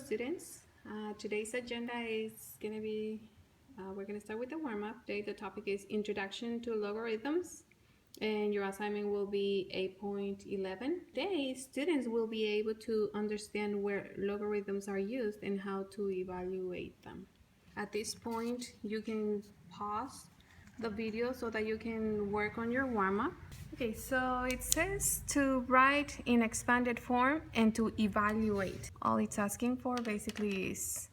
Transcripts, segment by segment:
students. Today's agenda is going to be, we're going to start with the warm-up. Today the topic is Introduction to Logarithms, and your assignment will be 8.11. Today students will be able to understand where logarithms are used and how to evaluate them. At this point, you can pause the video so that you can work on your warm-up. Okay, so it says to write in expanded form and to evaluate. All it's asking for basically is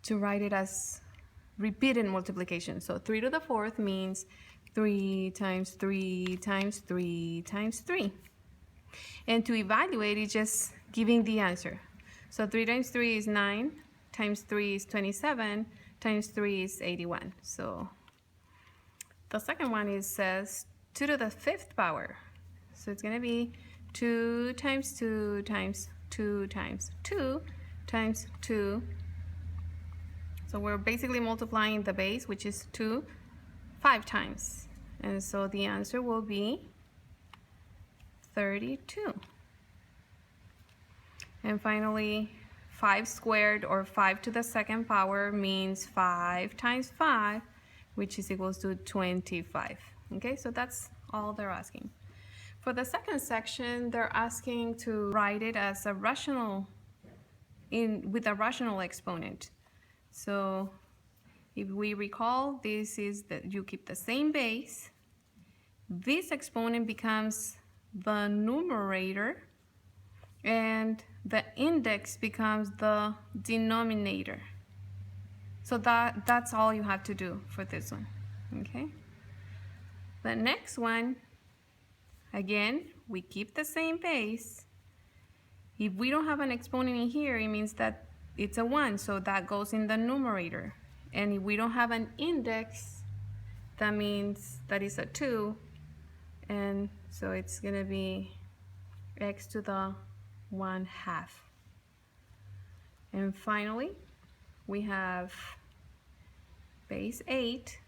to write it as repeated multiplication. So 3 to the 4th means 3 times 3 times 3 times 3. And to evaluate is just giving the answer. So 3 times 3 is 9, times 3 is 27, times 3 is 81. So the second one says 2 to the 5th power. So it's going to be 2 times 2 times 2 times 2 times 2. So we're basically multiplying the base, which is 2, 5 times. And so the answer will be 32. And finally, 5 squared, or 5 to the 2nd power, means 5 times 5, which is equals to 25. Okay, so that's all they're asking. For the second section, they're asking to write it as a rational, with a rational exponent. So if we recall, this is that you keep the same base. This exponent becomes the numerator, and the index becomes the denominator. So that's all you have to do for this one, okay? The next one, again, we keep the same base. If we don't have an exponent in here, it means that it's a 1, so that goes in the numerator. And if we don't have an index, that means that is a 2, and so it's gonna be x to the 1/2. And finally, we have base 8,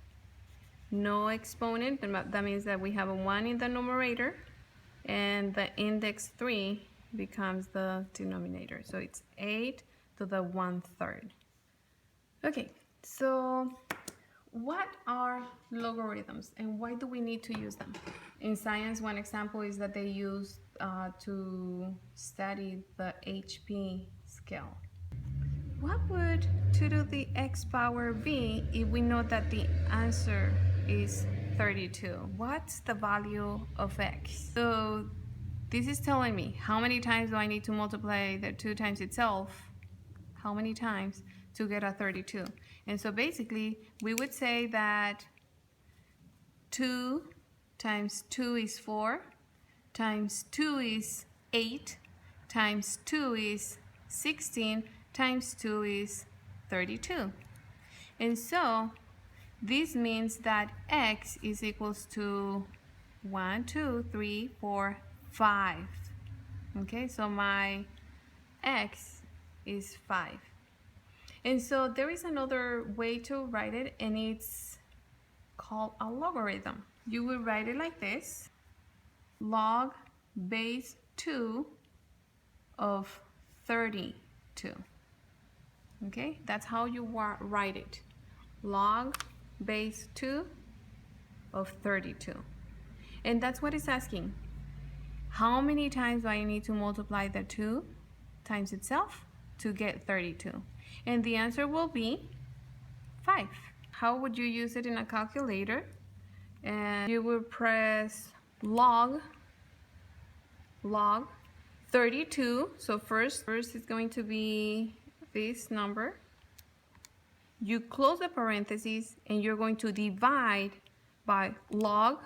no exponent. That means that we have a 1 in the numerator, and the index 3 becomes the denominator. So it's 8 to the 1/3. Okay, so what are logarithms and why do we need to use them? In science, one example is that they use to study the HP scale. What would 2 to the x power be if we know that the answer is 32? What's the value of x? So this is telling me how many times do I need to multiply the 2 times itself, how many times to get a 32. And so basically we would say that 2 times 2 is 4, times 2 is 8, times 2 is 16, times 2 is 32. And so this means that x is equals to 1, 2, 3, 4, 5. Okay, so my x is 5. And so there is another way to write it, and it's called a logarithm. You will write it like this: log base 2 of 32. Okay, that's how you write it. Log base 2 of 32. And that's what it's asking. How many times do I need to multiply the 2 times itself to get 32? And the answer will be 5. How would you use it in a calculator? And you will press log 32. So first is going to be this number. You close the parentheses and you're going to divide by log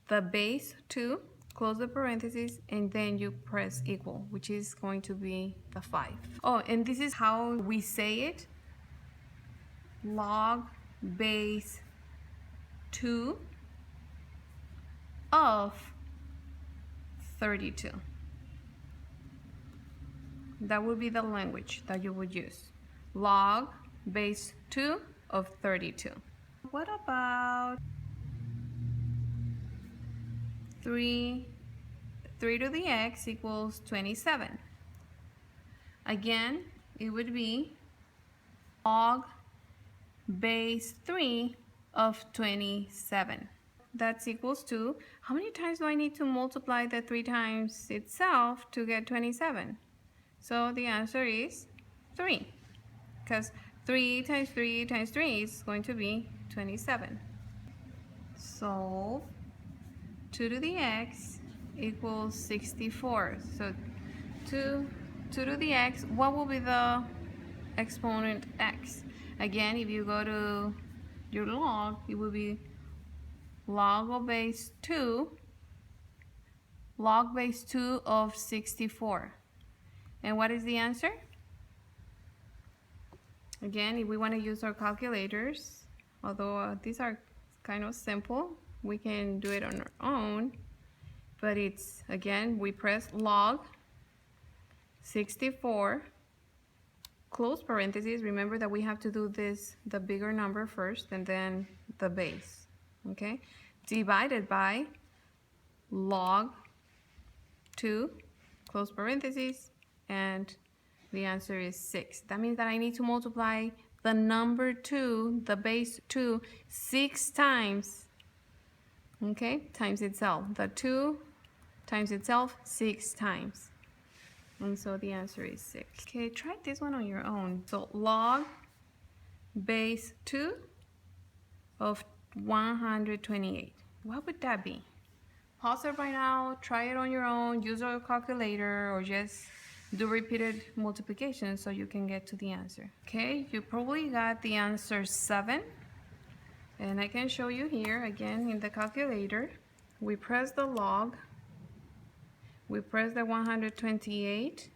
the base 2, close the parentheses, and then you press equal, which is going to be the 5. Oh, and this is how we say it: log base 2 of 32. That would be the language that you would use. Log base 2 of 32. What about 3 to the x equals 27? Again, it would be log base 3 of 27. That's equals to, how many times do I need to multiply the 3 times itself to get 27? So the answer is 3, because 3 times 3 times 3 is going to be 27. Solve 2 to the x equals 64. So 2 to the x, what will be the exponent x? Again, if you go to your log, it will be log of base 2, log base 2 of 64. And what is the answer? Again, if we want to use our calculators, although these are kind of simple, we can do it on our own. But it's, again, we press log 64, close parentheses. Remember that we have to do this, the bigger number first, and then the base, okay? Divided by log 2, close parentheses, and the answer is 6. That means that I need to multiply the number 2, the base 2, 6 times, okay, times itself. The 2 times itself 6 times. And so the answer is 6. Okay, try this one on your own. So log base 2 of 128. What would that be? Pause it right now, try it on your own, use your calculator, or just do repeated multiplication so you can get to the answer. Okay, you probably got the answer 7. And I can show you here again in the calculator. We press the log, we press the 128,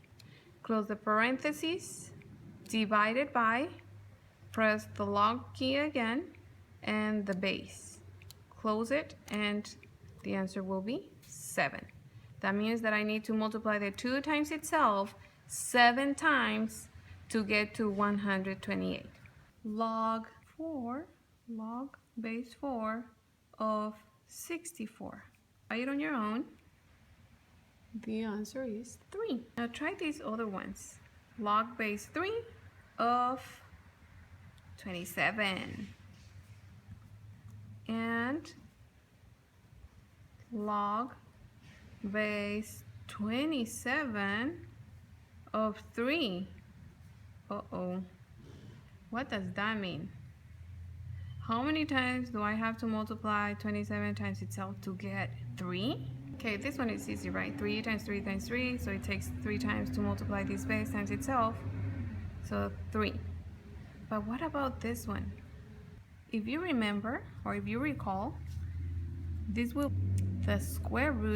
close the parentheses, divided by, press the log key again, and the base. Close it, and the answer will be 7. That means that I need to multiply the 2 times itself 7 times to get to 128. Log 4, log base 4 of 64. Try it on your own. The answer is 3. Now try these other ones. Log base 3 of 27. And log base 27 of 3. Uh-oh. What does that mean? How many times do I have to multiply 27 times itself to get 3? Okay, this one is easy, right? 3 times 3 times 3, so it takes 3 times to multiply this base times itself. So 3. But what about this one? If you remember, or if you recall, this will the square root